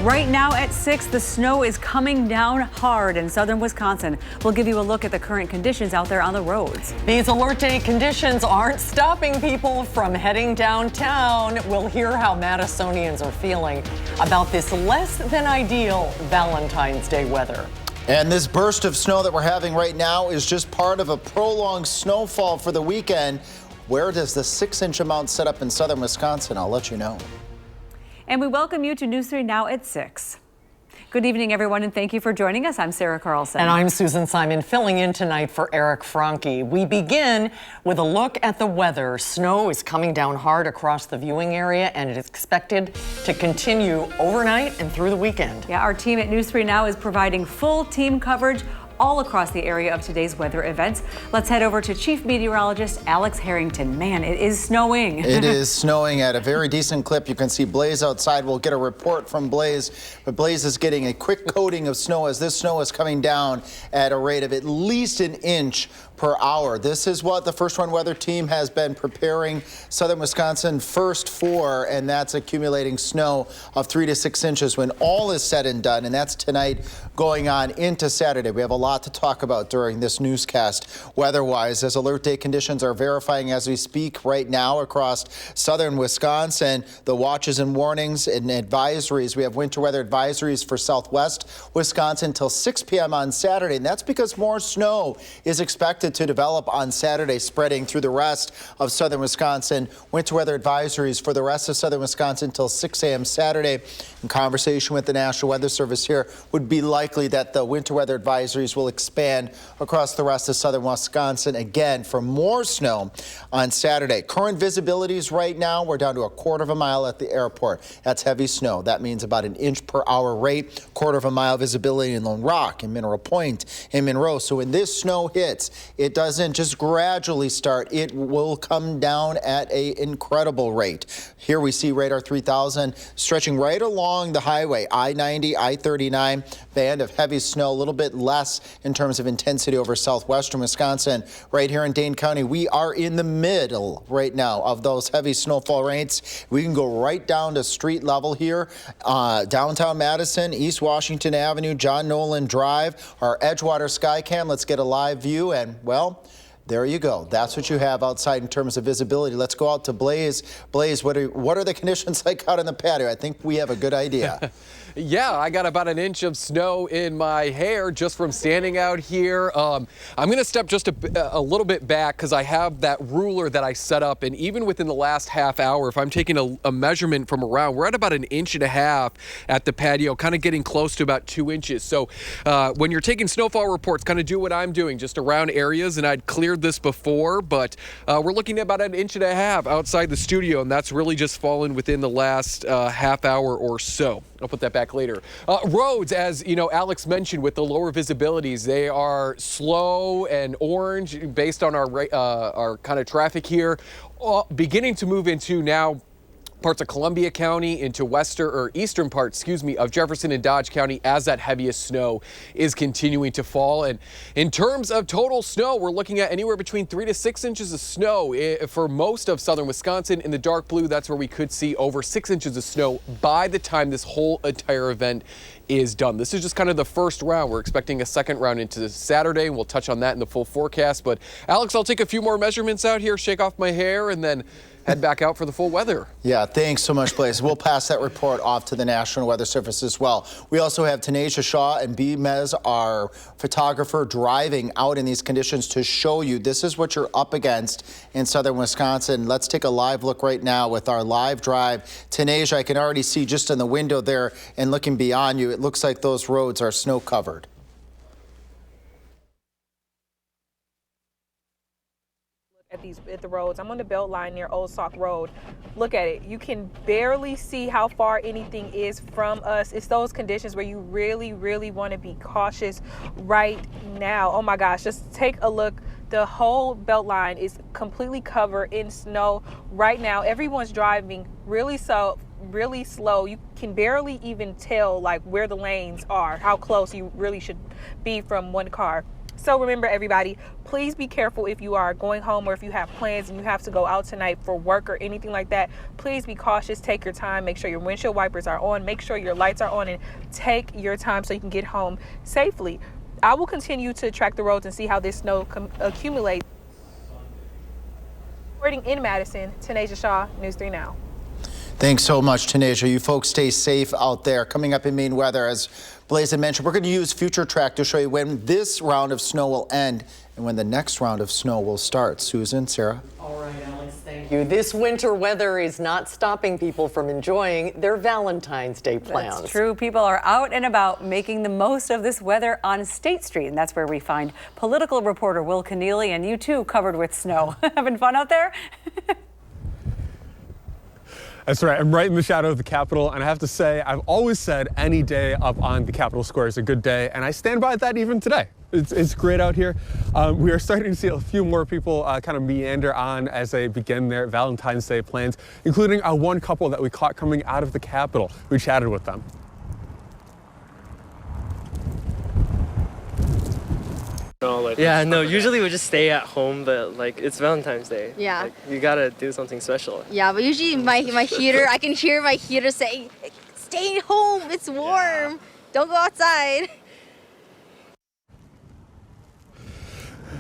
Right now at 6, the snow is coming down hard in southern Wisconsin. We'll give you a look at the current conditions out there on the roads. These alert day conditions aren't stopping people from heading downtown. We'll hear how Madisonians are feeling about this less than ideal Valentine's Day weather. And this burst of snow that we're having right now is just part of a prolonged snowfall for the weekend. Where does the 6-inch amount set up in southern Wisconsin? I'll let you know. And we welcome you to News 3 Now at 6. Good evening, everyone, and thank you for joining us. I'm Sarah Carlson. And I'm Susan Simon, filling in tonight for Eric Franke. We begin with a look at the weather. Snow is coming down hard across the viewing area, and it is expected to continue overnight and through the weekend. Yeah, our team at News 3 Now is providing full team coverage all across the area of today's weather events. Let's head over to Chief Meteorologist Alex Harrington. Man, it is snowing. It is snowing at a very decent clip. You can see Blaze outside. We'll get a report from Blaze, but Blaze is getting a quick coating of snow as this snow is coming down at a rate of at least an inch per hour. This is what the First One Weather team has been preparing southern Wisconsin first for, and that's accumulating snow of 3 to 6 inches when all is said and done, and that's tonight going on into Saturday. We have a lot to talk about during this newscast weather-wise, as alert day conditions are verifying as we speak right now across southern Wisconsin. The watches and warnings and advisories. We have winter weather advisories for southwest Wisconsin until 6 p.m. on Saturday, and that's because more snow is expected to develop on Saturday, spreading through the rest of southern Wisconsin. Winter weather advisories for the rest of southern Wisconsin until 6 a.m. Saturday. In conversation with the National Weather Service here, would be likely that the winter weather advisories will expand across the rest of southern Wisconsin again for more snow on Saturday. Current visibilities right now, we're down to a quarter of a mile at the airport. That's heavy snow. That means about an inch per hour rate, quarter of a mile visibility in Lone Rock, in Mineral Point, in Monroe. So when this snow hits, it doesn't just gradually start. It will come down at an incredible rate. Here we see radar 3000 stretching right along the highway, I-90, I-39, band of heavy snow, a little bit less in terms of intensity over southwestern Wisconsin. Right here in Dane County, we are in the middle right now of those heavy snowfall rates. We can go right down to street level here, downtown Madison, East Washington Avenue, John Nolan Drive, our Edgewater Skycam. Let's get a live view, and well, there you go. That's what you have outside in terms of visibility. Let's go out to Blaze. Blaze, what are the conditions like out on the patio? I think we have a good idea. Yeah, I got about an inch of snow in my hair just from standing out here. I'm going to step just a little bit back because I have that ruler that I set up. And even within the last half hour, if I'm taking a measurement from around, we're at about 1.5 inches at the patio, kind of getting close to about 2 inches. So when you're taking snowfall reports, kind of do what I'm doing, just around areas. And I'd cleared this before, but we're looking at about 1.5 inches outside the studio. And that's really just fallen within the last half hour or so. I'll put that back later. Roads, as you know, Alex mentioned, with the lower visibilities, they are slow and orange based on our kind of traffic here, beginning to move into now parts of Columbia County into eastern parts, of Jefferson and Dodge County as that heaviest snow is continuing to fall. And in terms of total snow, we're looking at anywhere between 3 to 6 inches of snow for most of southern Wisconsin. In the dark blue, that's where we could see over 6 inches of snow by the time this whole entire event is done. This is just kind of the first round. We're expecting a second round into Saturday, and we'll touch on that in the full forecast. But Alex, I'll take a few more measurements out here, shake off my hair, and then head back out for the full weather. Yeah, thanks so much, Blaze. We'll pass that report off to the National Weather Service as well. We also have Tanisha Shaw and B. Mez, our photographer, driving out in these conditions to show you this is what you're up against in southern Wisconsin. Let's take a live look right now with our live drive. Tanisha, I can already see just in the window there and looking beyond you, it looks like those roads are snow covered. At the roads. I'm on the belt line near Old Sauk Road. Look at it. You can barely see how far anything is from us. It's those conditions where you really, really want to be cautious right now. Oh my gosh, just take a look. The whole belt line is completely covered in snow right now. Everyone's driving really slow. You can barely even tell like where the lanes are, how close you really should be from one car So remember, everybody, please be careful if you are going home or if you have plans and you have to go out tonight for work or anything like that. Please be cautious. Take your time. Make sure your windshield wipers are on. Make sure your lights are on, and take your time so you can get home safely. I will continue to track the roads and see how this snow accumulates. Reporting in Madison, Tanasia Shaw, News 3 Now. Thanks so much, Tanasia. You folks stay safe out there. Coming up in Maine weather, as Blaze had mentioned, we're going to use Future Track to show you when this round of snow will end and when the next round of snow will start. Susan, Sarah. All right, Alex, thank you. This winter weather is not stopping people from enjoying their Valentine's Day plans. That's true. People are out and about making the most of this weather on State Street, and that's where we find political reporter Will Keneally, and you too, covered with snow. Having fun out there? That's right. I'm right in the shadow of the Capitol, and I have to say, I've always said any day up on the Capitol Square is a good day, and I stand by that even today. It's great out here. We are starting to see a few more people kind of meander on as they begin their Valentine's Day plans, including one couple that we caught coming out of the Capitol. We chatted with them. Yeah, no, usually we just stay at home, but like it's Valentine's Day. Yeah. Like, you gotta do something special. Yeah, but usually my heater, I can hear my heater saying, stay home, it's warm, don't go outside.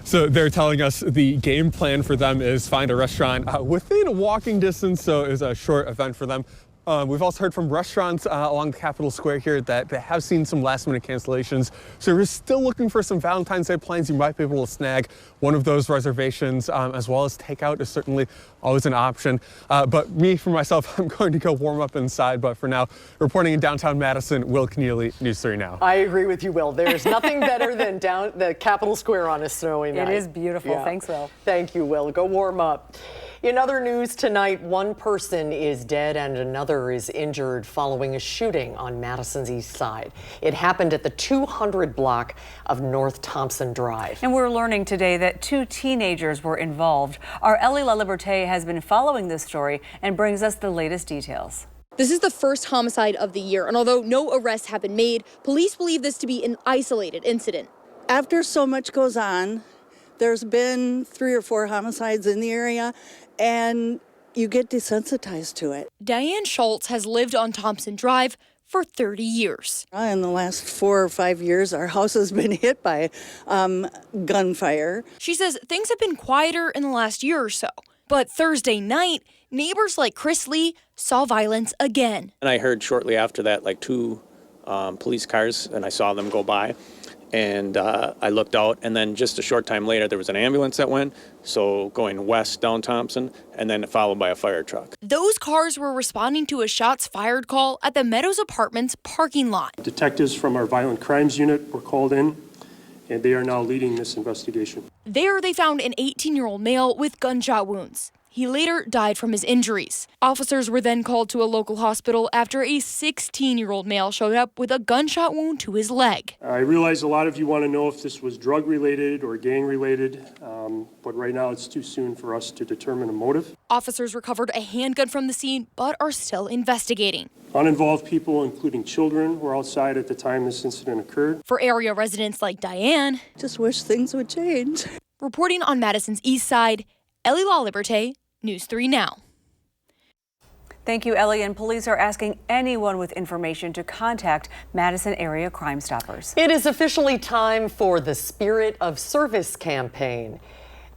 So they're telling us the game plan for them is find a restaurant within walking distance, so it was a short event for them. We've also heard from restaurants along the Capitol Square here that they have seen some last-minute cancellations. So we're still looking for some Valentine's Day plans. You might be able to snag one of those reservations, as well as takeout is certainly always an option. But me, for myself, I'm going to go warm up inside. But for now, reporting in downtown Madison, Will Keneally, News 3 Now. I agree with you, Will. There's nothing better than down the Capitol Square on a snowy night. It is beautiful. Yeah. Thanks, Will. Thank you, Will. Go warm up. In other news tonight, one person is dead and another is injured following a shooting on Madison's east side. It happened at the 200 block of North Thompson Drive. And we're learning today that 2 teenagers were involved. Our Ellie LaLiberté has been following this story and brings us the latest details. This is the first homicide of the year, and although no arrests have been made, police believe this to be an isolated incident. After so much goes on, there's been 3 or 4 homicides in the area, and you get desensitized to it. Diane Schultz has lived on Thompson Drive for 30 years. In the last 4 or 5 years, our house has been hit by gunfire. She says things have been quieter in the last year or so. But Thursday night, neighbors like Chris Lee saw violence again. And I heard shortly after that, like 2 police cars, and I saw them go by. And I looked out, and then just a short time later, there was an ambulance that went, so going west down Thompson, and then followed by a fire truck. Those cars were responding to a shots fired call at the Meadows Apartments parking lot. Detectives from our violent crimes unit were called in, and they are now leading this investigation. There, they found an 18-year-old male with gunshot wounds. He later died from his injuries. Officers were then called to a local hospital after a 16-year-old male showed up with a gunshot wound to his leg. I realize a lot of you want to know if this was drug-related or gang-related, but right now it's too soon for us to determine a motive. Officers recovered a handgun from the scene, but are still investigating. Uninvolved people, including children, were outside at the time this incident occurred. For area residents like Diane, just wish things would change. Reporting on Madison's east side, Ellie LaLiberté, News 3 Now. Thank you, Ellie. And police are asking anyone with information to contact Madison area Crime Stoppers. It is officially time for the Spirit of Service campaign,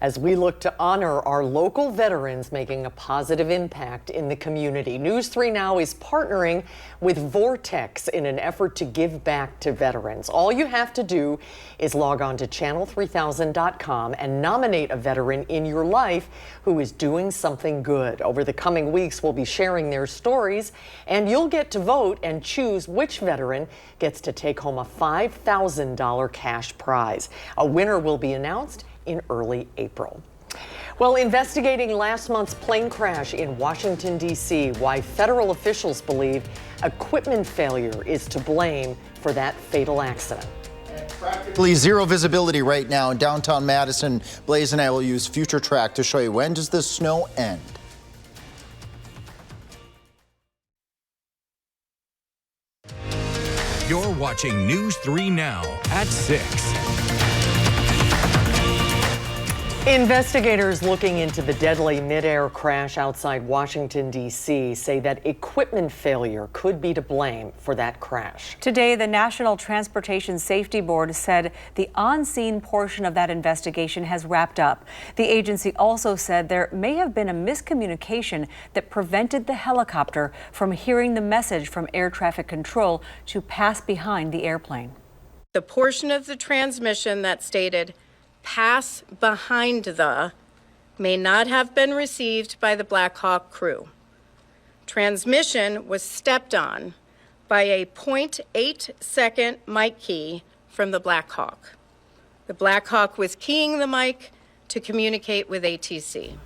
as we look to honor our local veterans making a positive impact in the community. News 3 Now is partnering with Vortex in an effort to give back to veterans. All you have to do is log on to channel3000.com and nominate a veteran in your life who is doing something good. Over the coming weeks, we'll be sharing their stories, and you'll get to vote and choose which veteran gets to take home a $5,000 cash prize. A winner will be announced in early April. Well, investigating last month's plane crash in Washington, D.C., why federal officials believe equipment failure is to blame for that fatal accident. Practically zero visibility right now in downtown Madison. Blaze and I will use Future Track to show you when does the snow end. You're watching News 3 Now at 6. Investigators looking into the deadly mid-air crash outside Washington, D.C. say that equipment failure could be to blame for that crash. Today, the National Transportation Safety Board said the on-scene portion of that investigation has wrapped up. The agency also said there may have been a miscommunication that prevented the helicopter from hearing the message from air traffic control to pass behind the airplane. The portion of the transmission that stated "pass behind the" may not have been received by the Black Hawk crew. Transmission was stepped on by a 0.8 second mic key from the Black Hawk. The Black Hawk was keying the mic to communicate with ATC.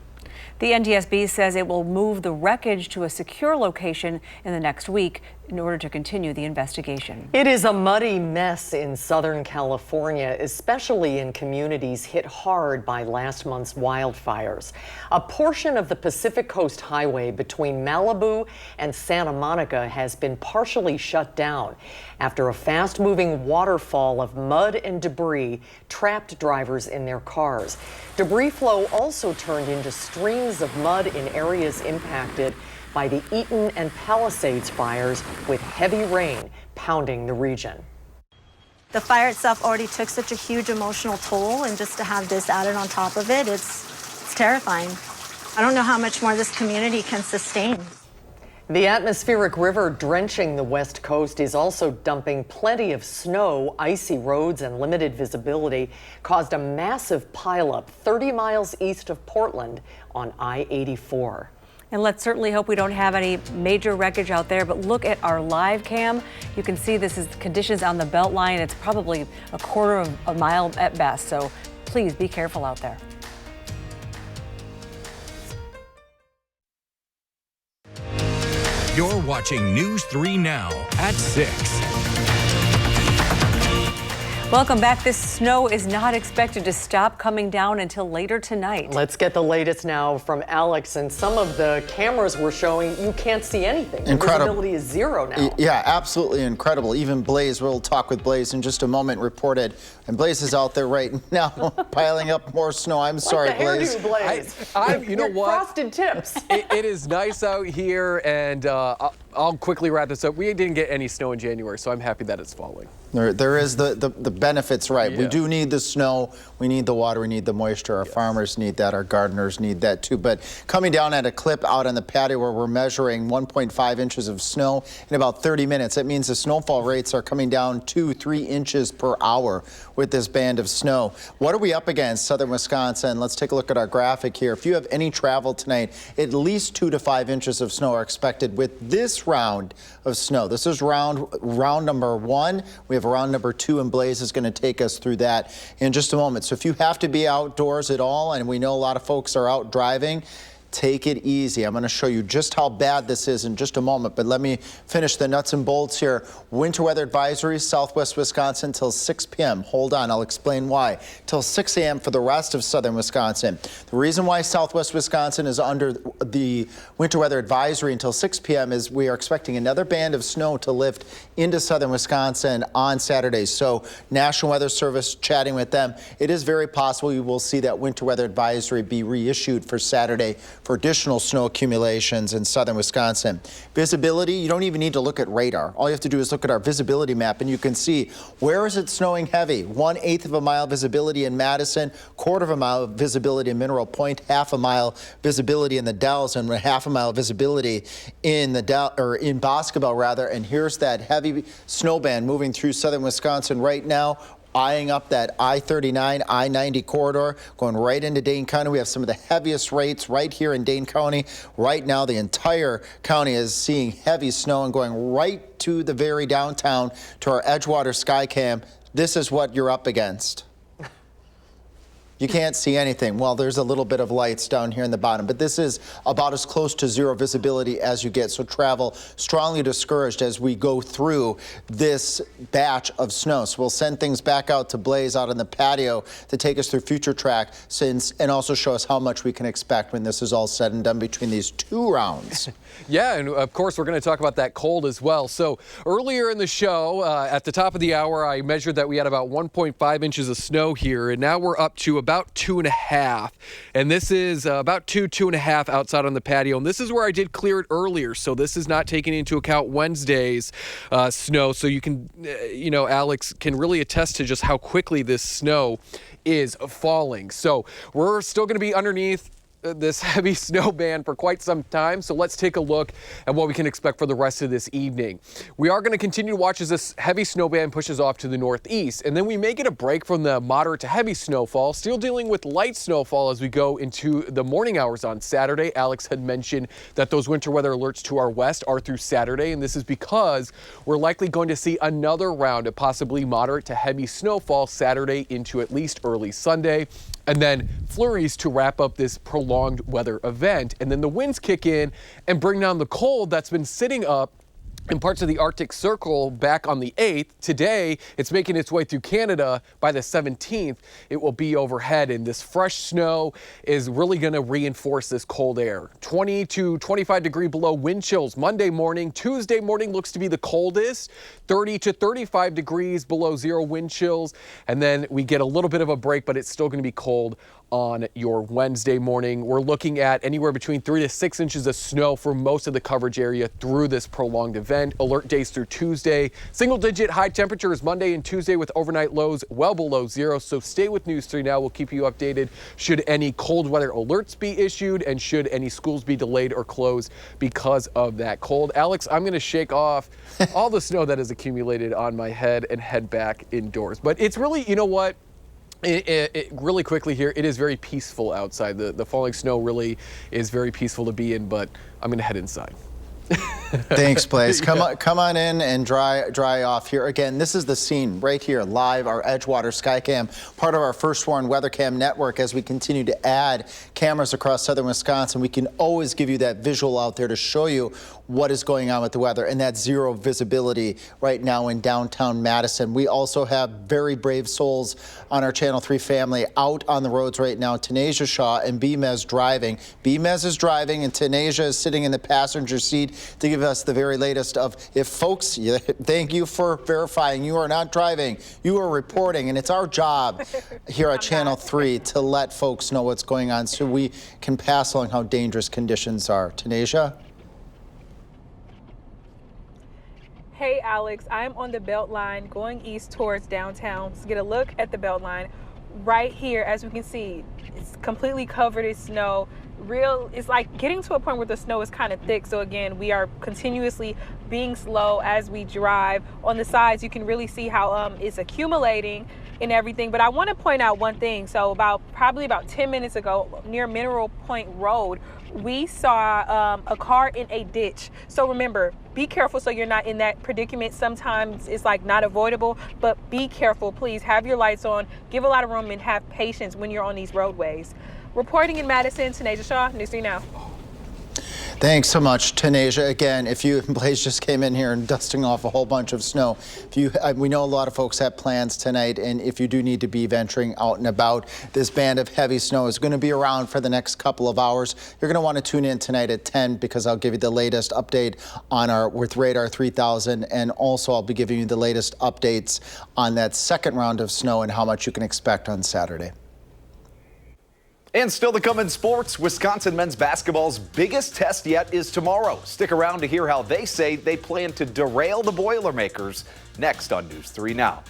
The NTSB says it will move the wreckage to a secure location in the next week in order to continue the investigation. It is a muddy mess in Southern California, especially in communities hit hard by last month's wildfires. A portion of the Pacific Coast Highway between Malibu and Santa Monica has been partially shut down after a fast-moving waterfall of mud and debris trapped drivers in their cars. Debris flow also turned into streams of mud in areas impacted by the Eaton and Palisades fires, with heavy rain pounding the region. The fire itself already took such a huge emotional toll, and just to have this added on top of it, it's terrifying. I don't know how much more this community can sustain. The atmospheric river drenching the West Coast is also dumping plenty of snow. Icy roads and limited visibility caused a massive pileup 30 miles east of Portland on I-84. And let's certainly hope we don't have any major wreckage out there, but look at our live cam. You can see this is conditions on the Beltline. It's probably a quarter of a mile at best, so please be careful out there. You're watching News 3 Now at 6. Welcome back. This snow is not expected to stop coming down until later tonight. Let's get the latest now from Alex. And some of the cameras were showing you can't see anything. Incredible. The visibility is zero now. Yeah, absolutely incredible. Even Blaze, we'll talk with Blaze in just a moment, reported. And Blaze is out there right now piling up more snow. I'm sorry, Blaze. Blaze. You know what? Frosted tips. It is nice out here, and I'll quickly wrap this up. We didn't get any snow in January, so I'm happy that it's falling. There is the benefits, right? Yeah. We do need the snow, we need the water, we need the moisture. Our farmers need that, our gardeners need that too. But coming down at a clip out on the patio where we're measuring 1.5 inches of snow in about 30 minutes. That means the snowfall rates are coming down 2-3 inches per hour with this band of snow. What are we up against, southern Wisconsin? Let's take a look at our graphic here. If you have any travel tonight, at least 2 to 5 inches of snow are expected with this round of snow. This is round number 1. We have round number 2, and Blaze is going to take us through that in just a moment. So if you have to be outdoors at all, and we know a lot of folks are out driving, take it easy. I'm going to show you just how bad this is in just a moment, but let me finish the nuts and bolts here. Winter weather advisory, southwest Wisconsin till 6 p.m. Hold on, I'll explain why. Till 6 a.m. for the rest of southern Wisconsin. The reason why southwest Wisconsin is under the winter weather advisory until 6 p.m. is we are expecting another band of snow to lift into southern Wisconsin on Saturday. So National Weather Service, chatting with them, it is very possible you will see that winter weather advisory be reissued for Saturday for additional snow accumulations in southern Wisconsin. Visibility, you don't even need to look at radar. All you have to do is look at our visibility map, and you can see where is it snowing heavy. 1/8 of a mile visibility in Madison, 1/4 of a mile visibility in Mineral Point, 1/2 a mile visibility in the Dells, and 1/2 a mile visibility in in Boscobel rather. And here's that heavy snow band moving through southern Wisconsin right now, eyeing up that I-39, I-90 corridor, going right into Dane County. We have some of the heaviest rates right here in Dane County. Right now, the entire county is seeing heavy snow and going right to the very downtown to our Edgewater Skycam. This is what you're up against. You can't see anything. Well, there's a little bit of lights down here in the bottom, but this is about as close to zero visibility as you get. So travel strongly discouraged as we go through this batch of snow. So we'll send things back out to Blaze out on the patio to take us through future track and also show us how much we can expect when this is all said and done between these 2 rounds. Yeah, and of course, we're going to talk about that cold as well. So earlier in the show, at the top of the hour, I measured that we had about 1.5 inches of snow here, and now we're up to about about 2.5. And this is about 2.5 outside on the patio. And this is where I did clear it earlier. So this is not taking into account Wednesday's snow. So you can, Alex can really attest to just how quickly this snow is falling. So we're still going to be underneath this heavy snow band for quite some time. So let's take a look at what we can expect for the rest of this evening. We are going to continue to watch as this heavy snow band pushes off to the northeast, and then we may get a break from the moderate to heavy snowfall, still dealing with light snowfall as we go into the morning hours on Saturday. Alex had mentioned that those winter weather alerts to our west are through Saturday, and this is because we're likely going to see another round of possibly moderate to heavy snowfall Saturday into at least early Sunday. And then flurries to wrap up this prolonged weather event. And then the winds kick in and bring down the cold that's been sitting up in parts of the Arctic Circle back on the 8th. Today, it's making its way through Canada. By the 17th, it will be overhead, and this fresh snow is really going to reinforce this cold air. 20 to 25 degree below wind chills Monday morning. Tuesday morning looks to be the coldest, 30 to 35 degrees below zero wind chills, and then we get a little bit of a break, but it's still going to be cold on your Wednesday morning. We're looking at anywhere between 3 to 6 inches of snow for most of the coverage area through this prolonged event. Alert days through Tuesday. Single-digit high temperatures Monday and Tuesday with overnight lows well below zero. So stay with News 3 Now. We'll keep you updated should any cold weather alerts be issued and should any schools be delayed or closed because of that cold. Alex, I'm going to shake off all the snow that has accumulated on my head and head back indoors. But it's really, you know what? Really quickly here, it is very peaceful outside. The falling snow really is very peaceful to be in, but I'm going to head inside. Thanks, Blaze. Come on in and dry off here. Again, this is the scene right here, live, our Edgewater Skycam, part of our First Warn WeatherCam network. As we continue to add cameras across southern Wisconsin, we can always give you that visual out there to show you what is going on with the weather, and that zero visibility right now in downtown Madison. We also have very brave souls on our Channel 3 family out on the roads right now. Tanasia Shaw and B-Mez driving. B-Mez is driving and Tanasia is sitting in the passenger seat to give us the very latest of, if folks, thank you for verifying you are not driving, you are reporting, and it's our job here at Channel 3 to let folks know what's going on so we can pass along how dangerous conditions are. Tanasia? Hey Alex, I'm on the Beltline going east towards downtown. Let's get a look at the Beltline. Right here, as we can see, it's completely covered in snow. It's like getting to a point where the snow is kind of thick. So again, we are continuously being slow as we drive. On the sides, you can really see how it's accumulating and everything. But I want to point out one thing. So probably about 10 minutes ago, near Mineral Point Road, we saw a car in a ditch. So remember, be careful so you're not in that predicament. Sometimes it's like not avoidable, but be careful, please. Have your lights on, give a lot of room, and have patience when you're on these roadways. Reporting in Madison, Tanasia Shaw, News 3 Now. Thanks so much, Tanasia. Again, Blaze just came in here and dusting off a whole bunch of snow. We know a lot of folks have plans tonight, and if you do need to be venturing out and about, this band of heavy snow is going to be around for the next couple of hours. You're going to want to tune in tonight at 10 because I'll give you the latest update on with Radar 3000, and also I'll be giving you the latest updates on that second round of snow and how much you can expect on Saturday. And still to come in sports, Wisconsin men's basketball's biggest test yet is tomorrow. Stick around to hear how they say they plan to derail the Boilermakers next on News 3 Now.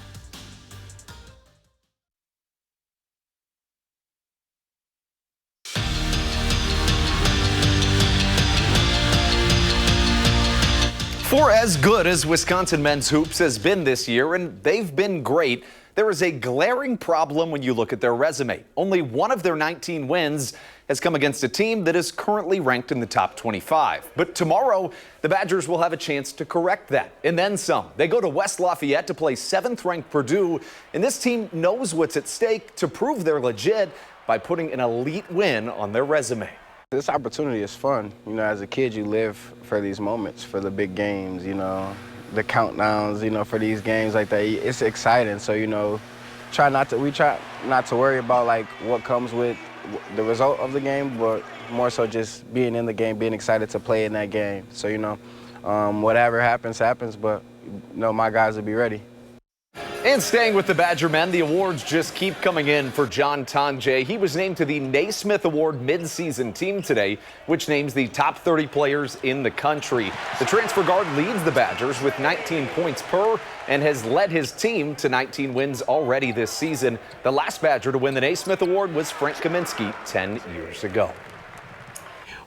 For as good as Wisconsin men's hoops has been this year, and they've been great, there is a glaring problem when you look at their resume. Only one of their 19 wins has come against a team that is currently ranked in the top 25. But tomorrow, the Badgers will have a chance to correct that, and then some. They go to West Lafayette to play 7th-ranked Purdue, and this team knows what's at stake to prove they're legit by putting an elite win on their resume. This opportunity is fun. You know, as a kid, you live for these moments, for the big games, you know, the countdowns, you know, for these games like that. It's exciting. So, you know, we try not to worry about like what comes with the result of the game, but more so just being in the game, being excited to play in that game. So, you know, whatever happens, but, you know, my guys will be ready. And staying with the Badger men, the awards just keep coming in for John Tonje. He was named to the Naismith Award midseason team today, which names the top 30 players in the country. The transfer guard leads the Badgers with 19 points per and has led his team to 19 wins already this season. The last Badger to win the Naismith Award was Frank Kaminsky 10 years ago.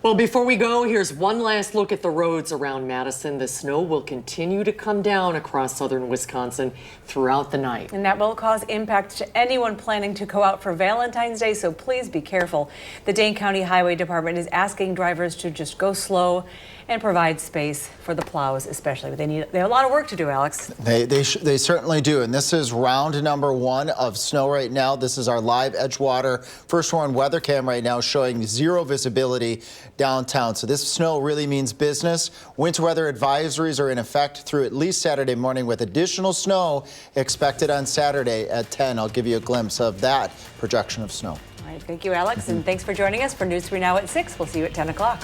Well, before we go, here's one last look at the roads around Madison. The snow will continue to come down across southern Wisconsin throughout the night. And that will cause impacts to anyone planning to go out for Valentine's Day, so please be careful. The Dane County Highway Department is asking drivers to just go slow and provide space for the plows, especially. They have a lot of work to do, Alex. They certainly do. And this is round number 1 of snow right now. This is our live Edgewater First Warn weather cam right now showing 0 visibility downtown. So this snow really means business. Winter weather advisories are in effect through at least Saturday morning with additional snow expected on Saturday at 10. I'll give you a glimpse of that projection of snow. All right, thank you, Alex, and thanks for joining us for News 3 Now at 6. We'll see you at 10 o'clock.